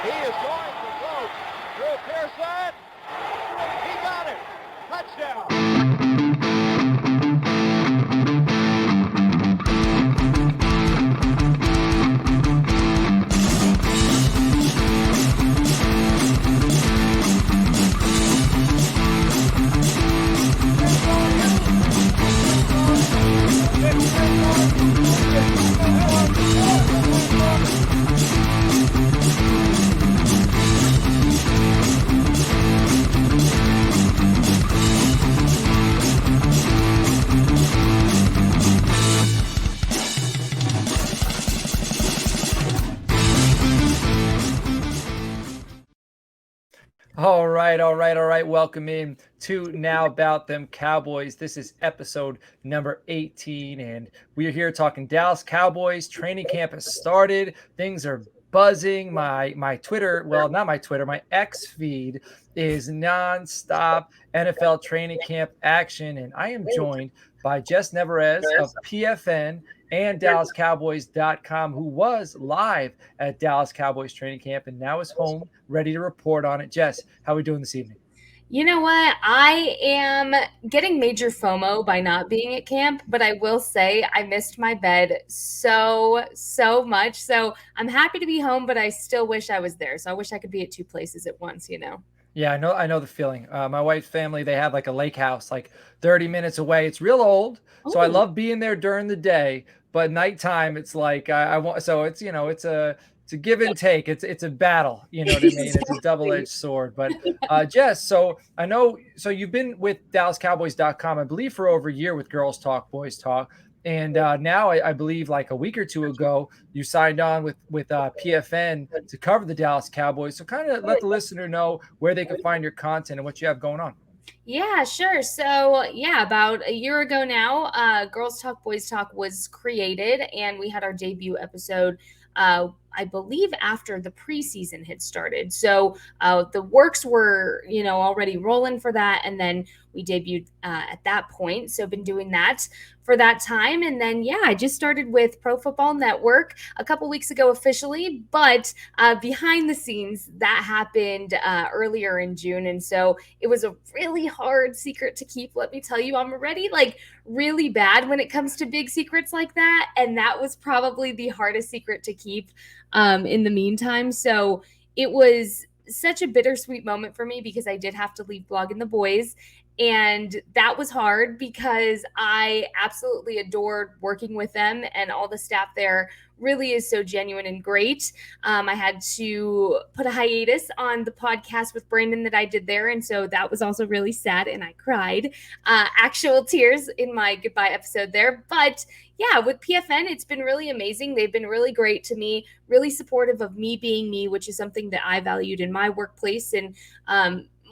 He is going to throw through Pearson. He got it. Touchdown. All right. Welcome in to Now About Them Cowboys. This is episode number 18, and we are here talking Dallas Cowboys. Training camp has started. Things are buzzing. My Twitter, well, not my Twitter, my X feed is nonstop NFL training camp action, and I am joined by Jess Nevarez of PFN and DallasCowboys.com, who was live at Dallas Cowboys training camp and now is home, ready to report on it. Jess, how are we doing this evening? You know what? I am getting major FOMO by not being at camp, but I will say I missed my bed so much. So I'm happy to be home, but I still wish I was there. So I wish I could be at two places at once, you know? Yeah, I know the feeling. My wife's family, they have like a lake house like 30 minutes away. It's real old, so I love being there during the day, but nighttime it's like I want. So it's it's a give and take. It's a battle. You know what I mean? It's a double-edged sword. But Jess, so I know, so you've been with DallasCowboys.com, I believe, for over a year with Girls Talk, Boys Talk. And now I believe like a week or two ago, you signed on with PFN to cover the Dallas Cowboys. So kind of let the listener know where they can find your content and what you have going on. Yeah, sure. So, yeah, about a year ago now, Girls Talk, Boys Talk was created, and we had our debut episode, I believe, after the preseason had started. So the works were, already rolling for that, and then we debuted at that point. So been doing that for that time. And then, yeah, I just started with Pro Football Network a couple weeks ago officially, but behind the scenes, that happened earlier in June. And so it was a really hard secret to keep. Let me tell you, I'm already like really bad when it comes to big secrets like that. And that was probably the hardest secret to keep in the meantime. So it was such a bittersweet moment for me because I did have to leave Blogging the Boys. And that was hard because I absolutely adored working with them, and all the staff there really is so genuine and great. I had to put a hiatus on the podcast with Brandon that I did there. And so that was also really sad, and I cried actual tears in my goodbye episode there. But yeah, with PFN, it's been really amazing. They've been really great to me, really supportive of me being me, which is something that I valued in my workplace. And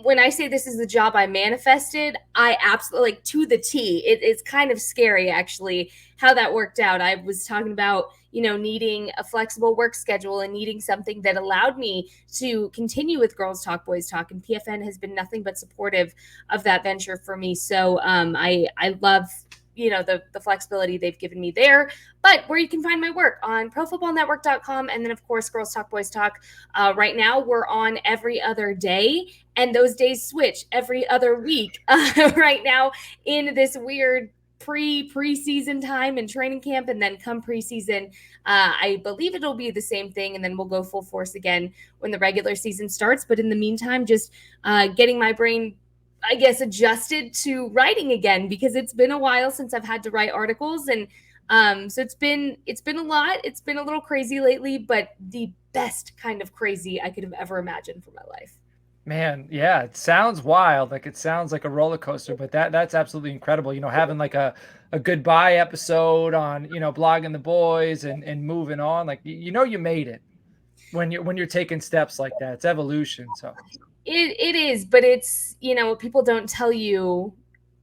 when I say this is the job I manifested, I absolutely, like, to the T. It's kind of scary, actually, how that worked out. I was talking about, needing a flexible work schedule and needing something that allowed me to continue with Girls Talk, Boys Talk. And PFN has been nothing but supportive of that venture for me. So I love the flexibility they've given me there. But where you can find my work on profootballnetwork.com. And then, of course, Girls Talk, Boys Talk. Right now, we're on every other day, and those days switch every other week right now in this weird preseason time and training camp. And then come preseason, I believe it'll be the same thing. And then we'll go full force again when the regular season starts. But in the meantime, just getting my brain, I guess, adjusted to writing again, because it's been a while since I've had to write articles. And so it's been a lot. It's been a little crazy lately, but the best kind of crazy I could have ever imagined for my life. Man, yeah, it sounds wild. Like it sounds like a roller coaster, but that's absolutely incredible. Having like a goodbye episode on, Blogging the Boys and moving on. Like, you made it when you're taking steps like that. It's evolution. So it is, but it's, what people don't tell you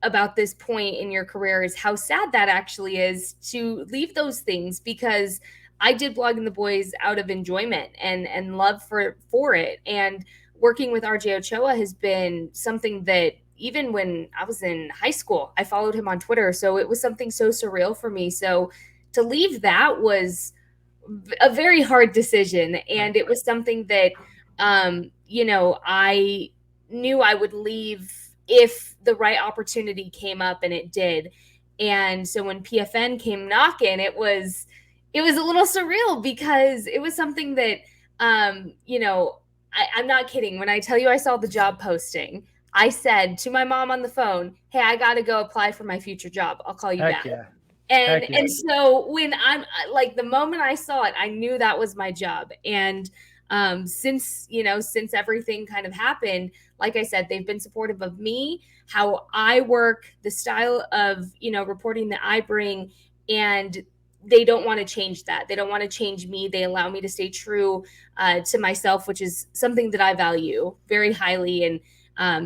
about this point in your career is how sad that actually is to leave those things, because I did Blogging the Boys out of enjoyment and love for it. And working with RJ Ochoa has been something that even when I was in high school, I followed him on Twitter. So it was something so surreal for me. So to leave that was a very hard decision. And it was something that I knew I would leave if the right opportunity came up, and it did. And so when PFN came knocking, it was a little surreal, because it was something that, I'm not kidding. When I tell you I saw the job posting, I said to my mom on the phone, "Hey, I got to go apply for my future job. I'll call you back." Yeah. And so when I'm like, the moment I saw it, I knew that was my job. And since everything kind of happened, like I said, they've been supportive of me, how I work, the style of, reporting that I bring, and they don't want to change that. They don't want to change me. They allow me to stay true to myself, which is something that I value very highly. And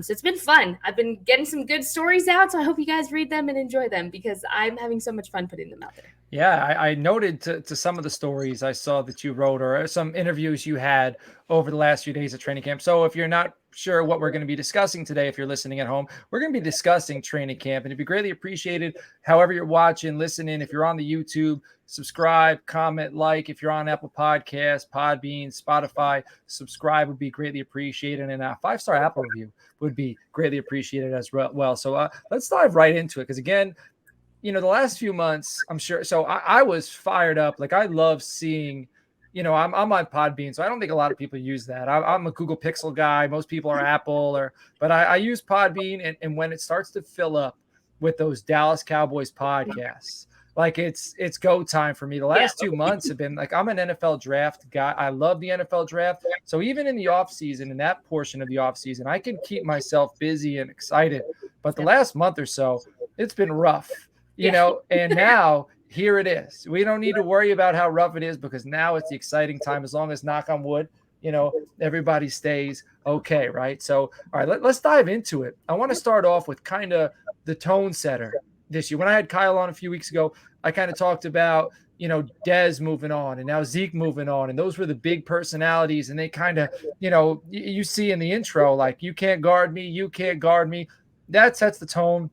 so it's been fun. I've been getting some good stories out, so I hope you guys read them and enjoy them, because I'm having so much fun putting them out there. Yeah, I noted to some of the stories I saw that you wrote, or some interviews you had over the last few days at training camp. So if you're not sure what we're going to be discussing today, if you're listening at home, we're going to be discussing training camp, and it'd be greatly appreciated however you're watching, listening. If you're on the YouTube, subscribe, comment, like. If you're on Apple Podcasts, Podbean, Spotify, subscribe would be greatly appreciated, and a 5-star Apple review would be greatly appreciated as well. So let's dive right into it, because again, the last few months, I'm sure. So I was fired up. Like, I love seeing, I'm on Podbean, so I don't think a lot of people use that. I'm a Google Pixel guy. Most people are Apple, but I use Podbean, and when it starts to fill up with those Dallas Cowboys podcasts, like it's go time for me. The last 2 months have been like, I'm an NFL draft guy. I love the NFL draft. So even in the off season, in that portion of the off season, I can keep myself busy and excited. But the last month or so, it's been rough. And now here it is. We don't need to worry about how rough it is, because now it's the exciting time, as long as, knock on wood, everybody stays okay, right? So, all right, let's dive into it. I want to start off with kind of the tone setter this year. When I had Kyle on a few weeks ago, I kind of talked about, Dez moving on, and now Zeke moving on. And those were the big personalities. And they kind of, you see in the intro, like, you can't guard me, you can't guard me. That sets the tone,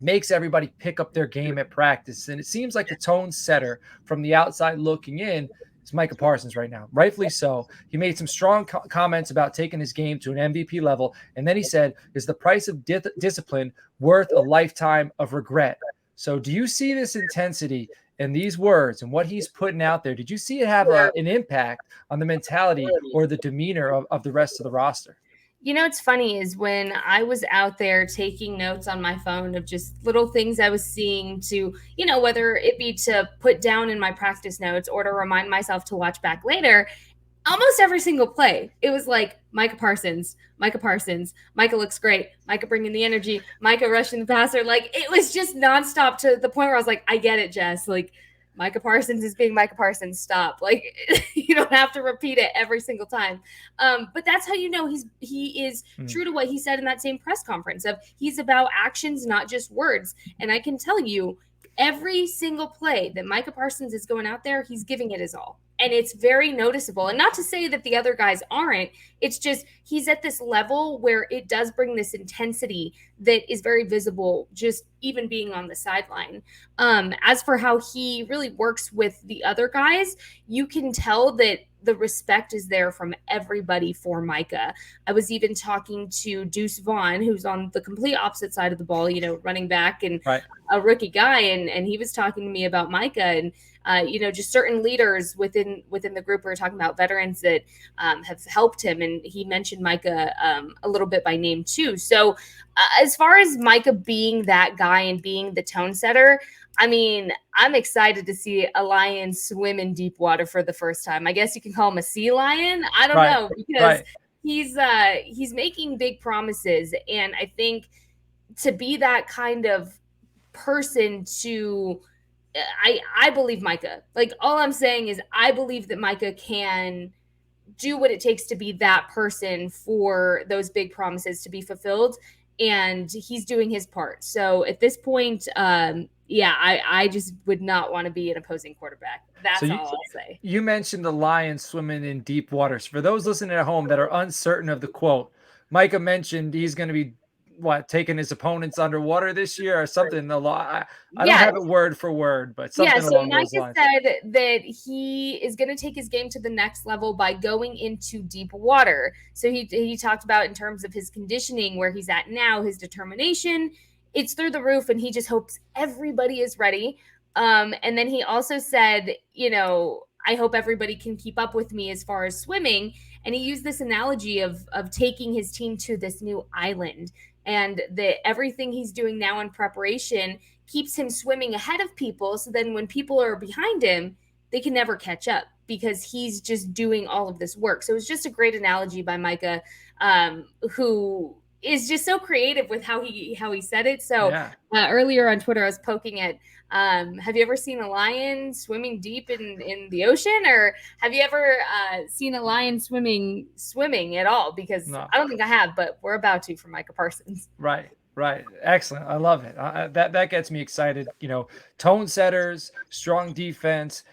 makes everybody pick up their game at practice. And it seems like the tone setter from the outside looking in is Micah Parsons right now. Rightfully so. He made some strong comments about taking his game to an MVP level. And then he said, is the price of discipline worth a lifetime of regret? So do you see this intensity in these words and what he's putting out there? Did you see it have an impact on the mentality or the demeanor of the rest of the roster? What's funny is when I was out there taking notes on my phone of just little things I was seeing to, whether it be to put down in my practice notes or to remind myself to watch back later, almost every single play, it was like Micah Parsons, Micah looks great, Micah bringing the energy, Micah rushing the passer. Like, it was just nonstop, to the point where I was like, I get it, Jess. Like, Micah Parsons is being Micah Parsons. Stop. Like, you don't have to repeat it every single time. But that's how he is true to what he said in that same press conference of he's about actions, not just words. And I can tell you, every single play that Micah Parsons is going out there, he's giving it his all. And it's very noticeable. And not to say that the other guys aren't, it's just he's at this level where it does bring this intensity that is very visible, just even being on the sideline. As for how he really works with the other guys, you can tell that the respect is there from everybody for Micah. I was even talking to Deuce Vaughn, who's on the complete opposite side of the ball, running back and a rookie guy. And he was talking to me about Micah and, just certain leaders within the group. We were talking about veterans that have helped him. And he mentioned Micah a little bit by name too. So as far as Micah being that guy and being the tone setter, I mean, I'm excited to see a lion swim in deep water for the first time. I guess you can call him a sea lion. I don't know, because he's making big promises. And I think to be that kind of person I believe Micah. Like, all I'm saying is I believe that Micah can do what it takes to be that person for those big promises to be fulfilled. And he's doing his part. So at this point, I just would not want to be an opposing quarterback. That's all I'll say. You mentioned the lion swimming in deep waters. For those listening at home that are uncertain of the quote, Micah mentioned he's going to be taking his opponents underwater this year or something. I don't Yes. have it word for word, but something So along Micah those lines. said that he is going to take his game to the next level by going into deep water. So he talked about in terms of his conditioning, where he's at now, his determination, it's through the roof, and he just hopes everybody is ready. And then he also said, I hope everybody can keep up with me as far as swimming. And he used this analogy of taking his team to this new island, and that everything he's doing now in preparation keeps him swimming ahead of people. So then when people are behind him, they can never catch up because he's just doing all of this work. So it was just a great analogy by Micah, who is just so creative with how he said it. So earlier on Twitter, I was poking at, have you ever seen a lion swimming deep in the ocean, or have you ever seen a lion swimming at all? Because no. I don't think I have, but we're about to for Micah Parsons. Right. Excellent. I love it. That gets me excited. Tone setters, strong defense,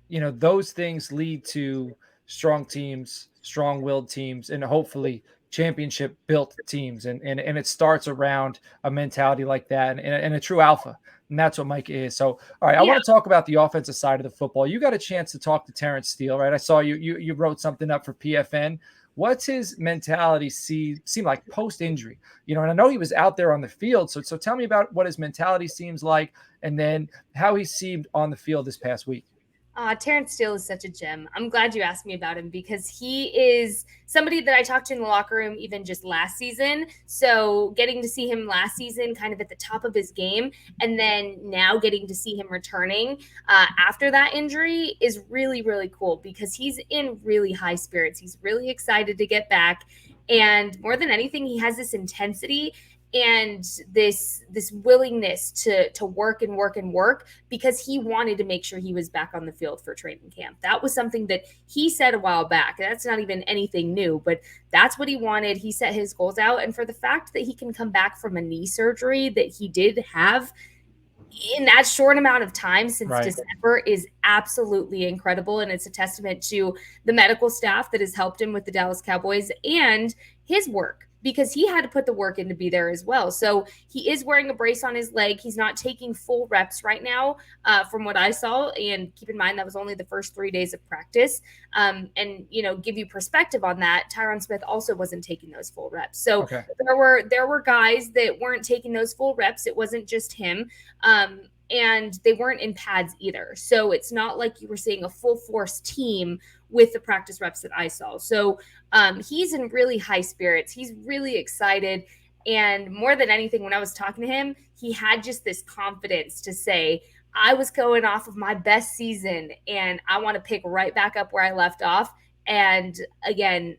those things lead to strong teams, strong-willed teams, and hopefully championship built teams. And it starts around a mentality like that and a true alpha. And that's what Mike is. So, all right, I want to talk about the offensive side of the football. You got a chance to talk to Terrence Steele, right? I saw you wrote something up for PFN. What's his mentality seem like post-injury? And I know he was out there on the field. So tell me about what his mentality seems like, and then how he seemed on the field this past week. Terrence Steele is such a gem. I'm glad you asked me about him because he is somebody that I talked to in the locker room even just last season. So getting to see him last season kind of at the top of his game, and then now getting to see him returning after that injury is really, really cool because he's in really high spirits. He's really excited to get back. And more than anything, he has this intensity and this willingness to work and work and work because he wanted to make sure he was back on the field for training camp. That was something that he said a while back. That's not even anything new, but that's what he wanted. He set his goals out. And for the fact that he can come back from a knee surgery that he did have in that short amount of time since December is absolutely incredible. And it's a testament to the medical staff that has helped him with the Dallas Cowboys and his work, because he had to put the work in to be there as well. So he is wearing a brace on his leg. He's not taking full reps right now from what I saw. And keep in mind, that was only the first 3 days of practice. And, give you perspective on that, Tyron Smith also wasn't taking those full reps. So there were guys that weren't taking those full reps. It wasn't just him. And they weren't in pads either. So it's not like you were seeing a full force team with the practice reps that I saw. So he's in really high spirits. He's really excited. And more than anything, when I was talking to him, he had just this confidence to say, I was going off of my best season and I want to pick right back up where I left off. And again,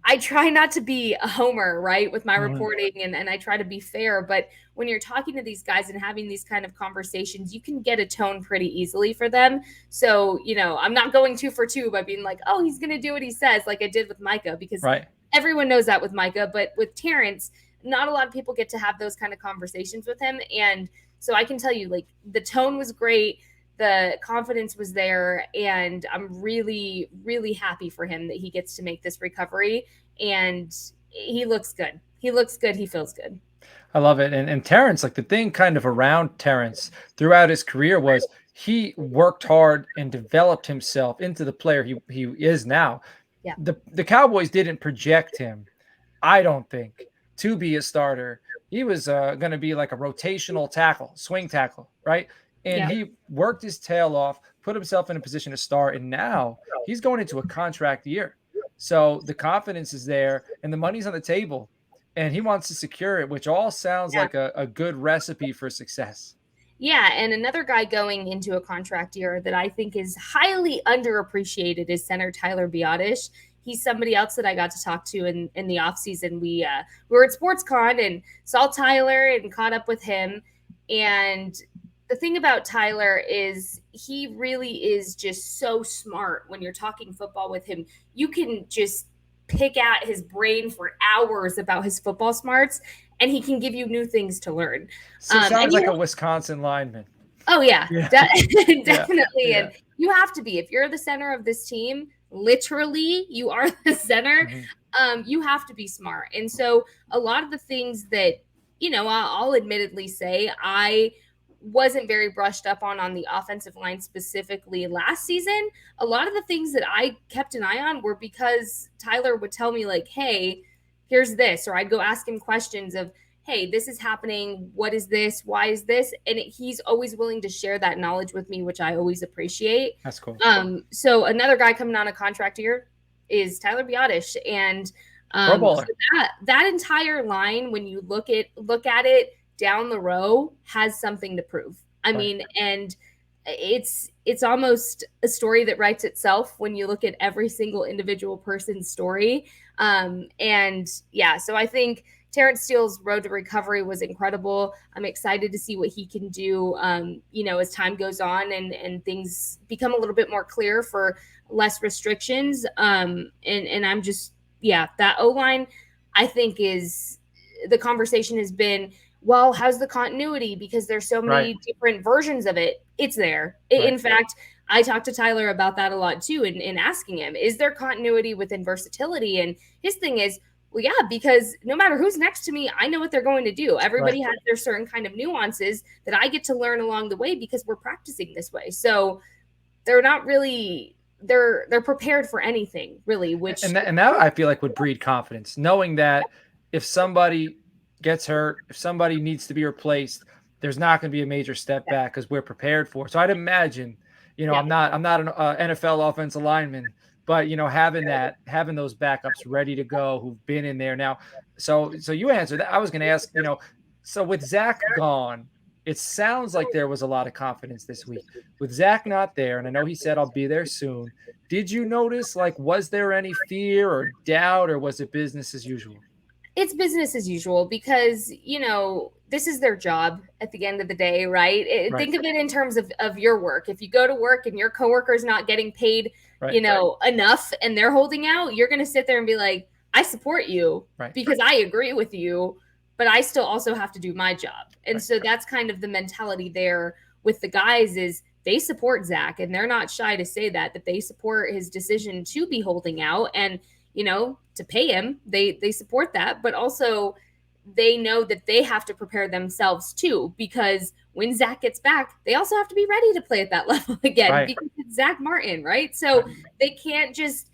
I try not to be a homer, right, with my reporting, and I try to be fair. But when you're talking to these guys and having these kind of conversations, you can get a tone pretty easily for them. So, I'm not going 2 for 2 by being like, oh, he's going to do what he says, like I did with Micah, because everyone knows that with Micah. But with Terrence, not a lot of people get to have those kind of conversations with him. And so I can tell you, like, the tone was great. The confidence was there, and I'm really, really happy for him that he gets to make this recovery, and he looks good. He looks good. He feels good. I love it. And Terrence, like the thing kind of around Terrence throughout his career was he worked hard and developed himself into the player he is now. Yeah. The Cowboys didn't project him, I don't think, to be a starter. He was going to be like a rotational tackle, swing tackle, right? And he worked his tail off, put himself in a position to start, and now he's going into a contract year. So the confidence is there, and the money's on the table, and he wants to secure it, which all sounds like a good recipe for success. Yeah, and another guy going into a contract year that I think is highly underappreciated is center Tyler Biadasz. He's somebody else that I got to talk to in the offseason. We were at SportsCon and saw Tyler and caught up with him, and the thing about Tyler is he really is just so smart. When you're talking football with him, you can just pick at his brain for hours about his football smarts, and he can give you new things to learn. So sounds like a Wisconsin lineman. Oh, yeah. Definitely. Yeah. And you have to be. If you're the center of this team, literally, you are the center. you have to be smart. And so a lot of the things that, I'll admittedly say I wasn't very brushed up on the offensive line specifically last season. A lot of the things that I kept an eye on were because Tyler would tell me like, hey, here's this, or I'd go ask him questions of, hey, this is happening. What is this? Why is this? And he's always willing to share that knowledge with me, which I always appreciate. That's cool. So another guy coming on a contract here is Tyler Biotish. And so that entire line, when you look at it down the row, has something to prove. I mean, and it's almost a story that writes itself when you look at every single individual person's story. And yeah, so I think Terrence Steele's road to recovery was incredible. I'm excited to see what he can do, as time goes on and things become a little bit more clear for less restrictions. And I'm just, that O-line, I think the conversation has been, well, how's the continuity? Because there's so many different versions of it. It's there. In fact, I talked to Tyler about that a lot too, in asking him, is there continuity within versatility? And his thing is, well, yeah, because no matter who's next to me, I know what they're going to do. Everybody has their certain kind of nuances that I get to learn along the way because we're practicing this way. So they're not really, they're prepared for anything really, which. And that I feel like would breed confidence, knowing that if somebody gets hurt, if somebody needs to be replaced, there's not going to be a major step back because we're prepared for it. So I'd imagine, I'm not an NFL offensive lineman, but having those backups ready to go who've been in there now. So you answered that. I was going to ask, so with Zach gone, it sounds like there was a lot of confidence this week. With Zach not there, and I know he said I'll be there soon. Did you notice, was there any fear or doubt, or was it business as usual? It's business as usual because, this is their job at the end of the day, right? Think of it in terms of your work. If you go to work and your coworker's not getting paid, enough and they're holding out, you're going to sit there and be like, I support you because I agree with you, but I still also have to do my job. And so that's kind of the mentality there with the guys is they support Zach and they're not shy to say that they support his decision to be holding out and, to pay him, they support that, but also they know that they have to prepare themselves too, because when Zach gets back, they also have to be ready to play at that level again because it's Zach Martin, right? So they can't just,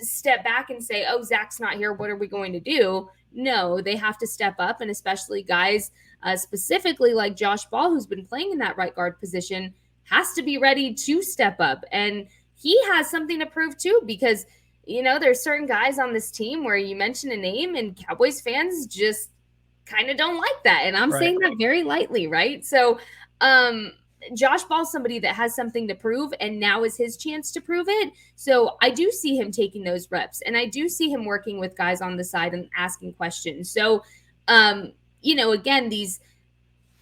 step back and say, oh, Zach's not here, what are we going to do? No, they have to step up, and especially guys specifically like Josh Ball, who's been playing in that right guard position, has to be ready to step up. And he has something to prove too, because there's certain guys on this team where you mention a name and Cowboys fans just kind of don't like that. And I'm saying that very lightly, right? So Josh Ball's somebody that has something to prove, and now is his chance to prove it. So I do see him taking those reps, and I do see him working with guys on the side and asking questions. So, again, these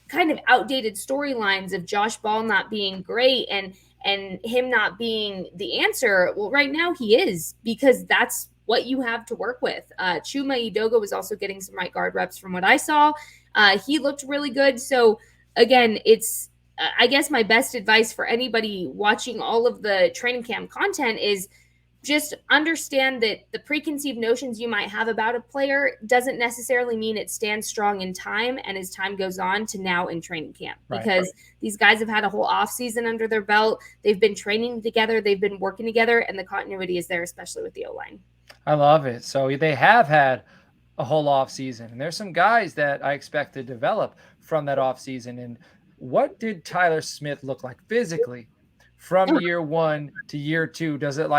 kind of outdated storylines of Josh Ball not being great and him not being the answer. Well, right now he is, because that's what you have to work with. Chuma Edoga was also getting some right guard reps from what I saw. He looked really good. So again, it's, I guess my best advice for anybody watching all of the training camp content is just understand that the preconceived notions you might have about a player doesn't necessarily mean it stands strong in time and as time goes on to now in training camp, because these guys have had a whole off season under their belt. They've been training together. They've been working together, and the continuity is there, especially with the O-line. I love it. So they have had a whole off season, and there's some guys that I expect to develop from that off season. And what did Tyler Smith look like physically from year one to year two? Does it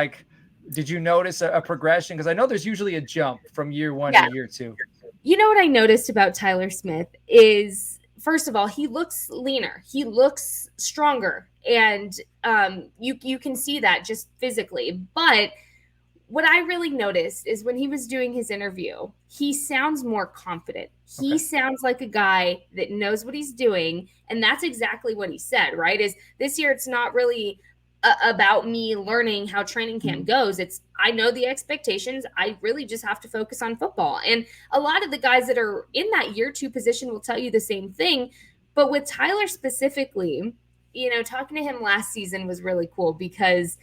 did you notice a progression? Because I know there's usually a jump from year one to year two. You know what I noticed about Tyler Smith is, first of all, he looks leaner. He looks stronger. And you can see that just physically. But what I really noticed is when he was doing his interview, he sounds more confident. He sounds like a guy that knows what he's doing. And that's exactly what he said, right? Is this year, it's not really about me learning how training camp goes. It's, I know the expectations. I really just have to focus on football. And a lot of the guys that are in that year two position will tell you the same thing. But with Tyler specifically, talking to him last season was really cool because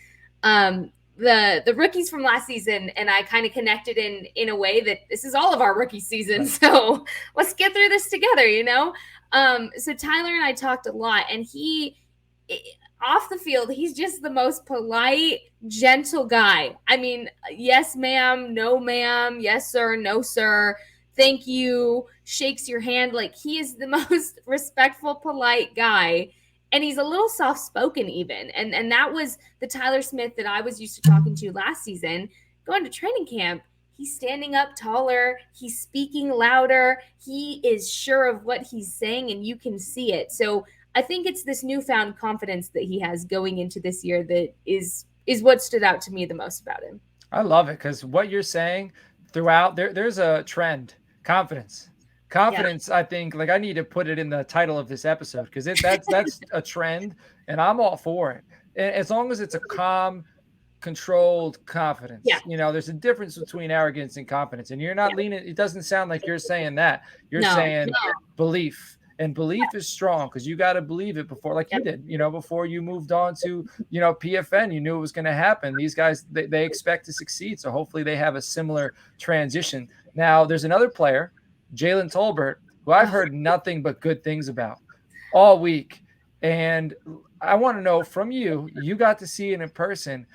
the rookies from last season, and I kind of connected in a way that this is all of our rookie season. Right. So let's get through this together, So Tyler and I talked a lot, and he off the field, he's just the most polite, gentle guy. I mean, yes, ma'am, no, ma'am, yes, sir, no, sir, thank you, shakes your hand. Like, he is the most respectful, polite guy. And he's a little soft-spoken even. And that was the Tyler Smith that I was used to talking to last season. Going to training camp, he's standing up taller. He's speaking louder. He is sure of what he's saying, and you can see it. So I think it's this newfound confidence that he has going into this year that is what stood out to me the most about him. I love it, because what you're saying throughout, there's a trend, confidence. Confidence, yeah. I think, like, I need to put it in the title of this episode, because that's a trend, and I'm all for it. And as long as it's a calm, controlled confidence. Yeah. There's a difference between arrogance and confidence, and you're not leaning. It doesn't sound like you're saying that. You're saying belief. And belief is strong, because you got to believe it before, like you did, before you moved on to, PFN, you knew it was going to happen. These guys, they expect to succeed. So hopefully they have a similar transition. Now, there's another player, Jalen Tolbert, who I've heard nothing but good things about all week. And I want to know from you, you got to see it in person.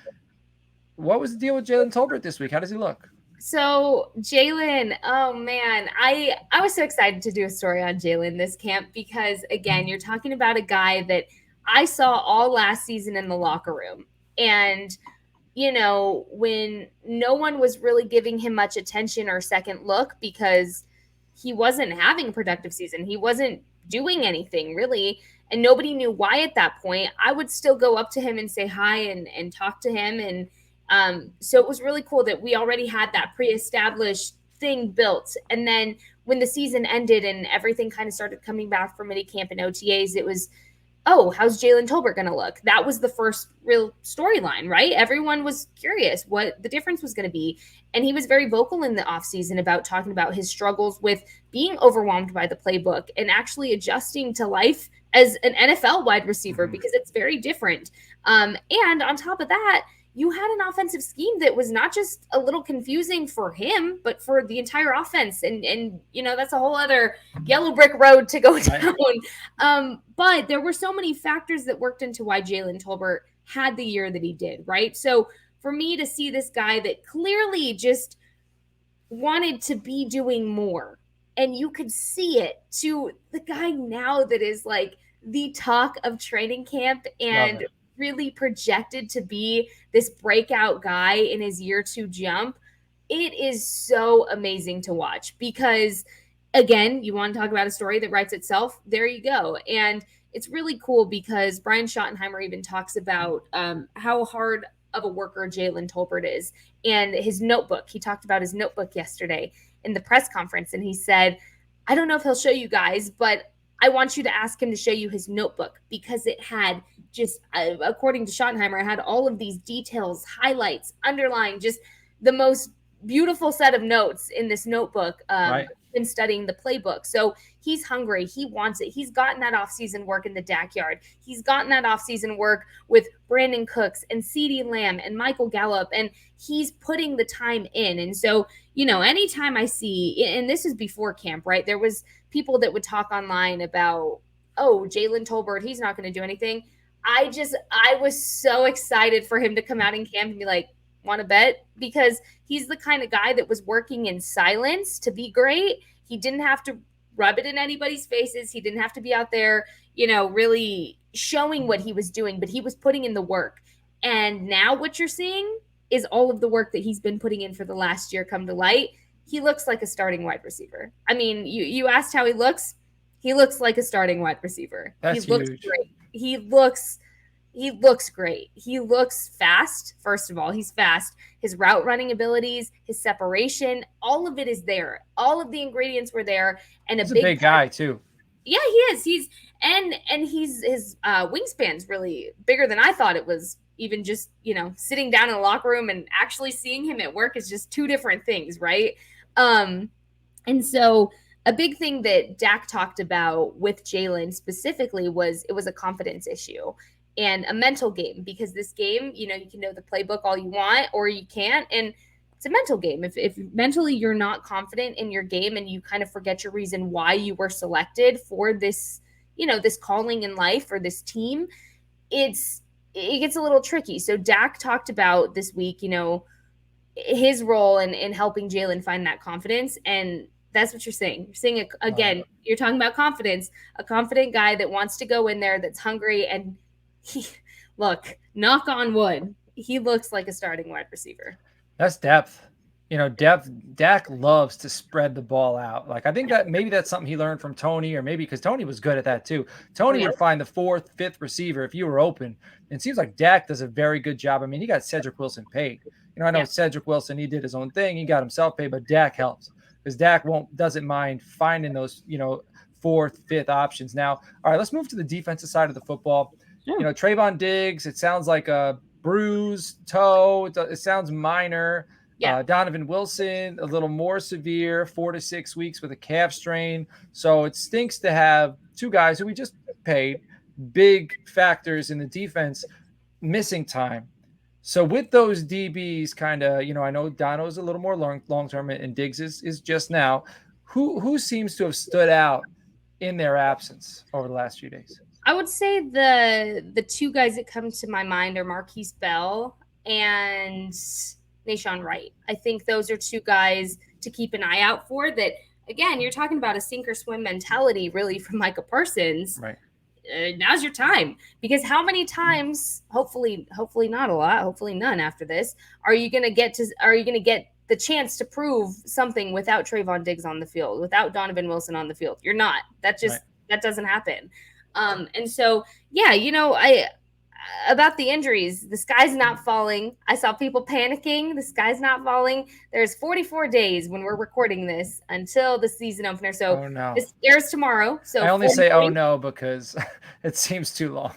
What was the deal with Jalen Tolbert this week? How does he look? So Jalen, oh man, I was so excited to do a story on Jalen this camp, because again, you're talking about a guy that I saw all last season in the locker room. And, when no one was really giving him much attention or second look, because he wasn't having a productive season. He wasn't doing anything really. And nobody knew why at that point. I would still go up to him and say hi and talk to him. And so it was really cool that we already had that pre-established thing built. And then when the season ended and everything kind of started coming back for minicamp and OTAs, it was, oh, how's Jalen Tolbert going to look? That was the first real storyline, right? Everyone was curious what the difference was going to be. And he was very vocal in the offseason about talking about his struggles with being overwhelmed by the playbook and actually adjusting to life as an NFL wide receiver, because it's very different. And on top of that, you had an offensive scheme that was not just a little confusing for him, but for the entire offense. And that's a whole other yellow brick road to go down. But there were so many factors that worked into why Jalen Tolbert had the year that he did, right? So for me to see this guy that clearly just wanted to be doing more, and you could see it, to the guy now that is like the talk of training camp and really projected to be this breakout guy in his year 2 jump. It is so amazing to watch, because again, you want to talk about a story that writes itself. There you go. And it's really cool, because Brian Schottenheimer even talks about how hard of a worker Jalen Tolbert is, and his notebook. He talked about his notebook yesterday in the press conference, and he said, I don't know if he'll show you guys, but I want you to ask him to show you his notebook, because it had just, according to Schottenheimer, it had all of these details, highlights, underlined, just the most beautiful set of notes in this notebook. Been studying the playbook. So he's hungry. He wants it. He's gotten that offseason work in the backyard. He's gotten that offseason work with Brandon Cooks and CeeDee Lamb and Michael Gallup, and he's putting the time in. And so, anytime I see, and this is before camp, right? There was people that would talk online about, oh, Jalen Tolbert, he's not going to do anything. I was so excited for him to come out in camp and be like, want to bet? Because he's the kind of guy that was working in silence to be great. He didn't have to rub it in anybody's faces. He didn't have to be out there, really showing what he was doing, but he was putting in the work. And now what you're seeing is all of the work that he's been putting in for the last year come to light. He looks like a starting wide receiver. I mean, you asked how he looks. He looks like a starting wide receiver. That's he looks huge. Great. He looks great. He looks fast. First of all, he's fast. His route running abilities, his separation, all of it is there. All of the ingredients were there. And he's a big guy too. Yeah, he is. His wingspan's really bigger than I thought it was. Even just, sitting down in the locker room and actually seeing him at work is just two different things, right? And so a big thing that Dak talked about with Jalen specifically was it was a confidence issue. and a mental game, because this game, you can know the playbook all you want or you can't. And it's a mental game. If mentally you're not confident in your game and you kind of forget your reason why you were selected for this, this calling in life or this team, it gets a little tricky. So Dak talked about this week, his role in helping Jalen find that confidence. And that's what you're saying. You're saying, again, you're talking about confidence, a confident guy that wants to go in there, that's hungry. And look, knock on wood, he looks like a starting wide receiver. That's depth. Depth. Dak loves to spread the ball out. Like, I think that maybe that's something he learned from Tony, or maybe because Tony was good at that too. Tony would find the 4th, 5th receiver if you were open. And it seems like Dak does a very good job. I mean, he got Cedric Wilson paid. I know Cedric Wilson, he did his own thing. He got himself paid, but Dak helps because Dak doesn't mind finding those, 4th, 5th options. Now, all right, let's move to the defensive side of the football. Yeah. Trayvon Diggs, it sounds like a bruised toe. It sounds minor. Yeah. Donovan Wilson, a little more severe, 4 to 6 weeks with a calf strain. So it stinks to have 2 guys who we just paid, big factors in the defense, missing time. So with those DBs, kind of, I know Dono is a little more long-term and Diggs is just now. Who seems to have stood out in their absence over the last few days? I would say the 2 guys that come to my mind are Marquise Bell and Nahshon Wright. I think those are 2 guys to keep an eye out for. That, again, you're talking about a sink or swim mentality, really, from Micah Parsons. Right. Now's your time, because how many times, hopefully not a lot, hopefully none after this, are you going to get the chance to prove something without Trayvon Diggs on the field, without Donovan Wilson on the field? You're not. That doesn't happen. And so, about the injuries, the sky's not falling. I saw people panicking. The sky's not falling. There's 44 days when we're recording this until the season opener. So this airs tomorrow. So I only say, oh no, because it seems too long.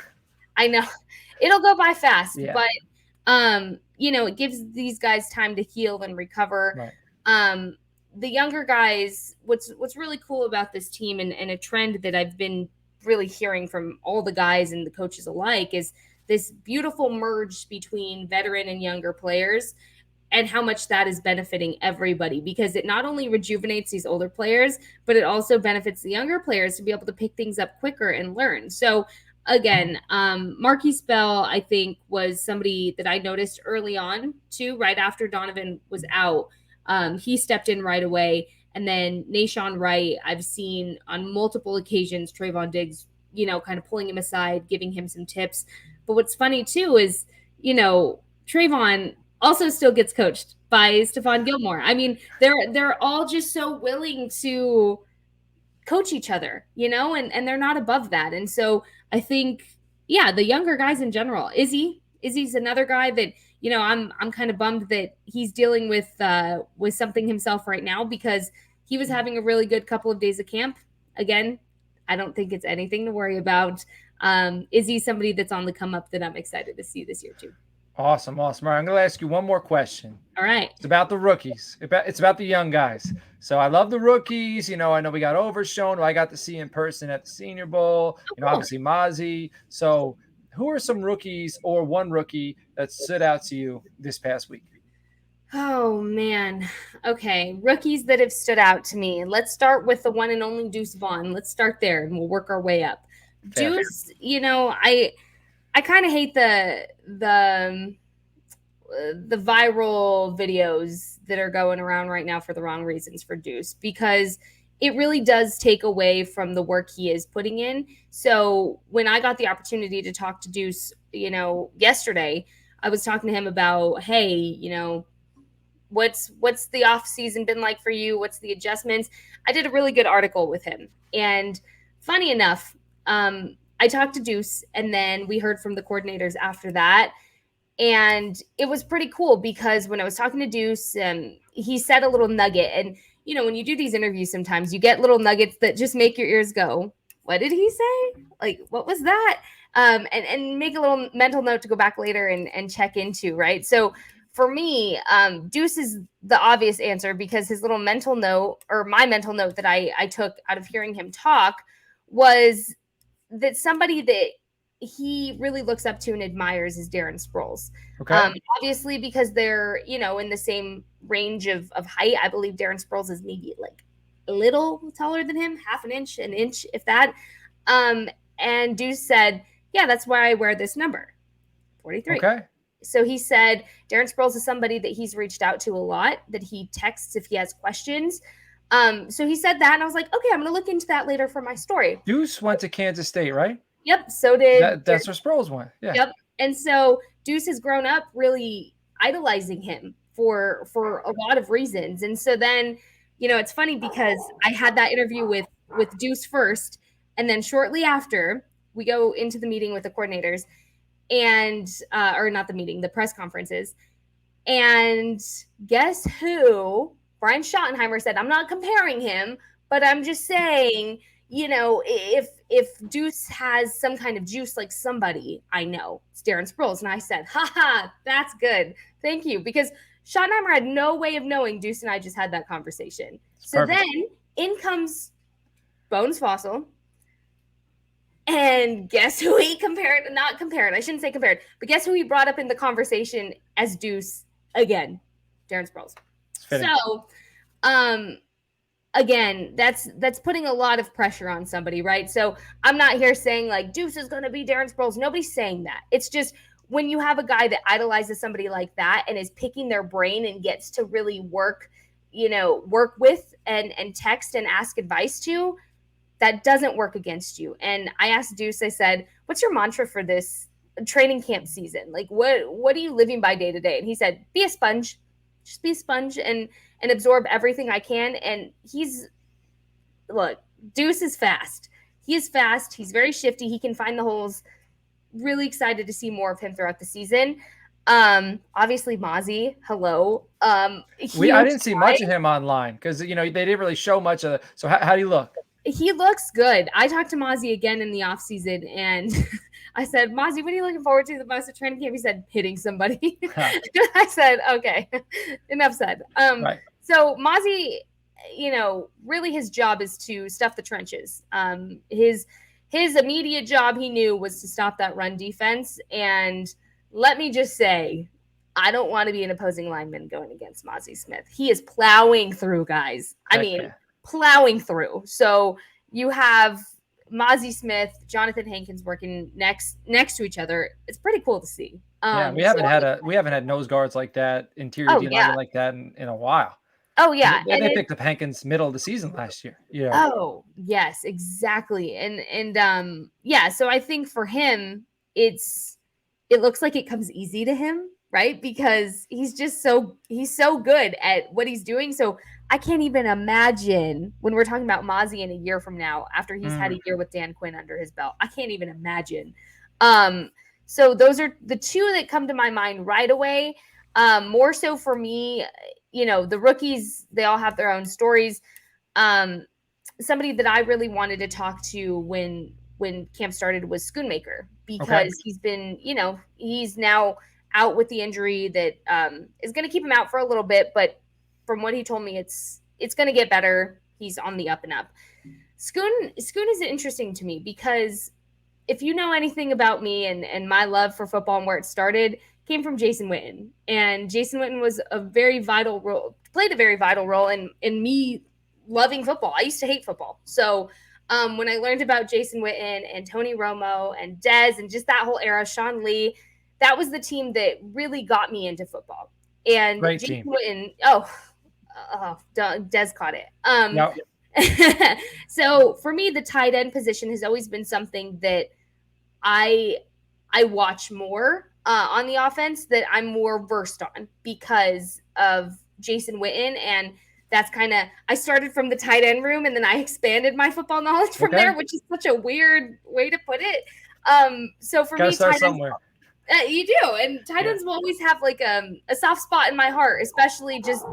I know it'll go by fast, but it gives these guys time to heal and recover. Right. The younger guys, what's really cool about this team and a trend that I've been really hearing from all the guys and the coaches alike is this beautiful merge between veteran and younger players, and how much that is benefiting everybody, because it not only rejuvenates these older players, but it also benefits the younger players to be able to pick things up quicker and learn. So again, Marquise Bell, I think, was somebody that I noticed early on too, right after Donovan was out. He stepped in right away. And then Nahshon Wright, I've seen on multiple occasions, Trayvon Diggs, kind of pulling him aside, giving him some tips. But what's funny too is, Trayvon also still gets coached by Stephon Gilmore. I mean, they're all just so willing to coach each other, and they're not above that. And so I think, the younger guys in general, Izzy's another guy that, I'm kind of bummed that he's dealing with something himself right now, because he was having a really good couple of days of camp. Again, I don't think it's anything to worry about. Izzy's somebody that's on the come up that I'm excited to see this year too. Awesome. All right, I'm going to ask you one more question. All right. It's about the rookies. It's about the young guys. So I love the rookies. I know we got Overshown, who I got to see in person at the Senior Bowl. Obviously Mazi. So who are some rookies or one rookie that stood out to you this past week? Oh, man. Okay. Rookies that have stood out to me. Let's start with the one and only Deuce Vaughn. Let's start there and we'll work our way up. Fair. Deuce, I kind of hate the viral videos that are going around right now for the wrong reasons for Deuce, because it really does take away from the work he is putting in. So when I got the opportunity to talk to Deuce, yesterday, I was talking to him about, hey, what's the off season been like for you? What's the adjustments? I did a really good article with him. And funny enough, I talked to Deuce, and then we heard from the coordinators after that. And it was pretty cool, because when I was talking to Deuce, he said a little nugget. And, when you do these interviews, sometimes you get little nuggets that just make your ears go, what did he say? Like, what was that? And make a little mental note to go back later and check into, right? So for me, Deuce is the obvious answer, because his little mental note, or my mental note that I took out of hearing him talk, was that somebody that he really looks up to and admires is Darren Sproles. Okay. Obviously, because they're, in the same range of height. I believe Darren Sproles is maybe like a little taller than him, half an inch, if that. And Deuce said, yeah, that's why I wear this number, 43. Okay. So he said Darren Sproles is somebody that he's reached out to a lot, that he texts if he has questions. So he said that, and I was like, okay, I'm going to look into that later for my story. Deuce went to Kansas State, right? Yep. So did that's where Sproles went. Yeah. Yep. And so Deuce has grown up really idolizing him for a lot of reasons. And so then, it's funny because I had that interview with Deuce first, and then shortly after we go into the meeting with the coordinators and or not the meeting, the press conferences. And guess who? Brian Schottenheimer said, I'm not comparing him, but I'm just saying, if Deuce has some kind of juice like somebody I know, it's Darren Sproles. And I said, haha, that's good. Thank you. Because Schottenheimer had no way of knowing Deuce and I just had that conversation. So Perfect. then in comes Bones Fossil. And guess who he not compared, I shouldn't say compared, but guess who he brought up in the conversation as Deuce again? Darren Sproles. So, again, that's putting a lot of pressure on somebody, right? So I'm not here saying like Deuce is going to be Darren Sproles. Nobody's saying that. It's just when you have a guy that idolizes somebody like that and is picking their brain and gets to really work with and text and ask advice to, that doesn't work against you. And I asked Deuce, I said, what's your mantra for this training camp season? Like, what are you living by day to day? And he said, be a sponge. Just be a sponge and absorb everything I can. And Deuce is fast. He is fast. He's very shifty. He can find the holes. Really excited to see more of him throughout the season. Obviously Mazi, hello. I didn't see much of him online because, they didn't really show much of it. So how do you look? He looks good. I talked to Mazi again in the off season and I said, Mazi, what are you looking forward to the most at training camp? He said, hitting somebody. I said, okay, enough said. Right. So Mazi, really his job is to stuff the trenches. His immediate job, he knew, was to stop that run defense. And let me just say, I don't want to be an opposing lineman going against Mazi Smith. He is plowing through guys. Plowing through. So you have Mazi Smith, Jonathan Hankins working next to each other. It's pretty cool to see. We haven't had nose guards like that, interior D linemen like that in a while. Oh yeah, and they picked up Hankins middle of the season last year. Yeah. Oh yes, exactly. And so I think for him, it looks like it comes easy to him, right? Because he's so good at what he's doing. So I can't even imagine when we're talking about Mazi in a year from now, after he's had a year with Dan Quinn under his belt. I can't even imagine. So those are the two that come to my mind right away. More so for me, the rookies, they all have their own stories. Somebody that I really wanted to talk to when camp started was Schoonmaker, because he's been, he's now out with the injury that is going to keep him out for a little bit, but from what he told me, it's going to get better. He's on the up and up. Schoon is interesting to me because if you know anything about me and my love for football and where it started, came from Jason Witten. And Jason Witten was played a very vital role in me loving football. I used to hate football. So when I learned about Jason Witten and Tony Romo and Dez and just that whole era, Sean Lee, that was the team that really got me into football. And great Jason team. Witten, Dez caught it. So for me, the tight end position has always been something that I watch more on the offense, that I'm more versed on because of Jason Witten. And that's I started from the tight end room and then I expanded my football knowledge from there, which is such a weird way to put it. So for me, start somewhere. You do. And tight ends will always have like a soft spot in my heart, especially just,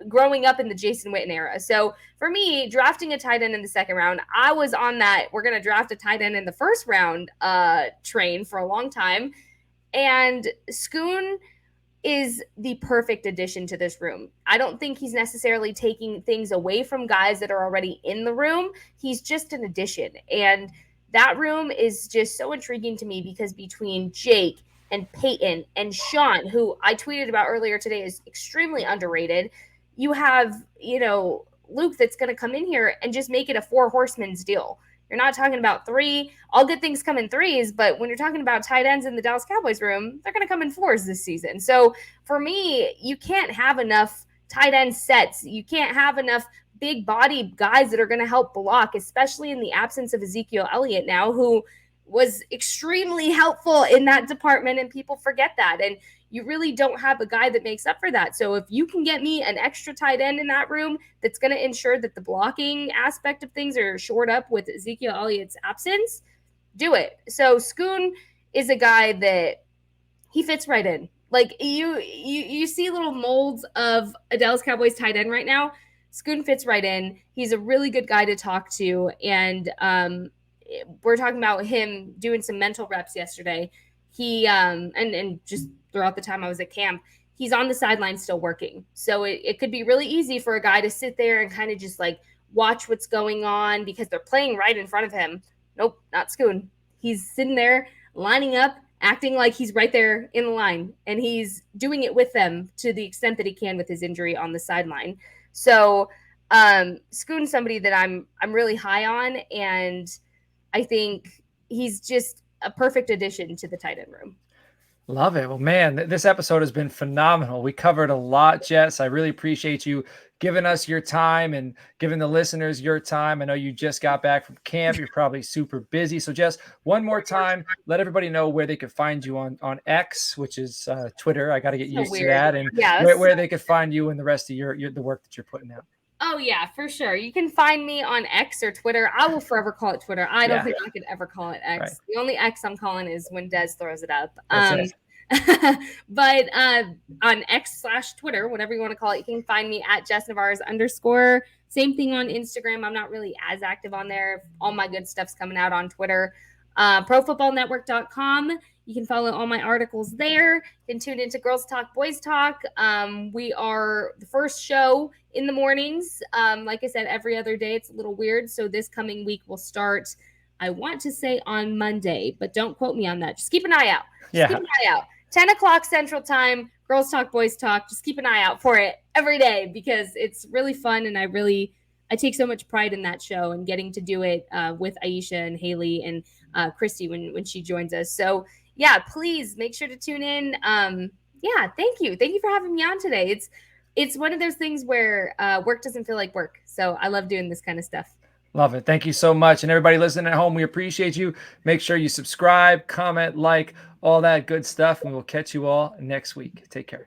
growing up in the Jason Witten era. So for me, drafting a tight end in the second round, I was on that we're going to draft a tight end in the first round train for a long time. And Schoon is the perfect addition to this room. I don't think he's necessarily taking things away from guys that are already in the room. He's just an addition. And that room is just so intriguing to me because between Jake and Peyton and Sean, who I tweeted about earlier today is extremely underrated, you have, Luke that's going to come in here and just make it a 4 horsemen's deal. You're not talking about 3. All good things come in 3s, but when you're talking about tight ends in the Dallas Cowboys room, they're going to come in 4s this season. So for me, you can't have enough tight end sets. You can't have enough big body guys that are going to help block, especially in the absence of Ezekiel Elliott now, who was extremely helpful in that department, and people forget that. And you really don't have a guy that makes up for that. So if you can get me an extra tight end in that room that's going to ensure that the blocking aspect of things are shored up with Ezekiel Elliott's absence, do it. So Schoon is a guy that he fits right in. Like you see little molds of a Dallas Cowboys tight end right now. Schoon fits right in. He's a really good guy to talk to. And we're talking about him doing some mental reps yesterday. He and just throughout the time I was at camp, he's on the sideline still working. So it could be really easy for a guy to sit there and kind of just like watch what's going on because they're playing right in front of him. Nope, not Schoon. He's sitting there lining up, acting like he's right there in the line, and he's doing it with them to the extent that he can with his injury on the sideline. So Schoon's somebody that I'm really high on, and I think he's just a perfect addition to the tight end room. Love it. Well, man, this episode has been phenomenal. We covered a lot, Jess. I really appreciate you giving us your time and giving the listeners your time. I know you just got back from camp. You're probably super busy. So Jess, one more time, let everybody know where they could find you on X, which is Twitter. I got to get used to that. And where they could find you and the rest of the work that you're putting out. Oh, yeah, for sure. You can find me on X or Twitter. I will forever call it Twitter. I don't think I could ever call it X. Right. The only X I'm calling is when Des throws it up. But on X/Twitter, whatever you want to call it, you can find me at Jess Nevarez _. Same thing on Instagram. I'm not really as active on there. All my good stuff's coming out on Twitter. ProFootballNetwork.com. You can follow all my articles there. You can tune into Girls Talk, Boys Talk. We are the first show in the mornings. Like I said, every other day. It's a little weird. So this coming week will start, I want to say on Monday, but don't quote me on that. Just keep an eye out. Keep an eye out. 10 o'clock Central Time, Girls Talk, Boys Talk. Just keep an eye out for it every day because it's really fun. And I take so much pride in that show and getting to do it with Aisha and Haley and Christy when she joins us. So yeah, please make sure to tune in. Thank you. Thank you for having me on today. It's one of those things where work doesn't feel like work. So I love doing this kind of stuff. Love it. Thank you so much. And everybody listening at home, we appreciate you. Make sure you subscribe, comment, like, all that good stuff. And we'll catch you all next week. Take care.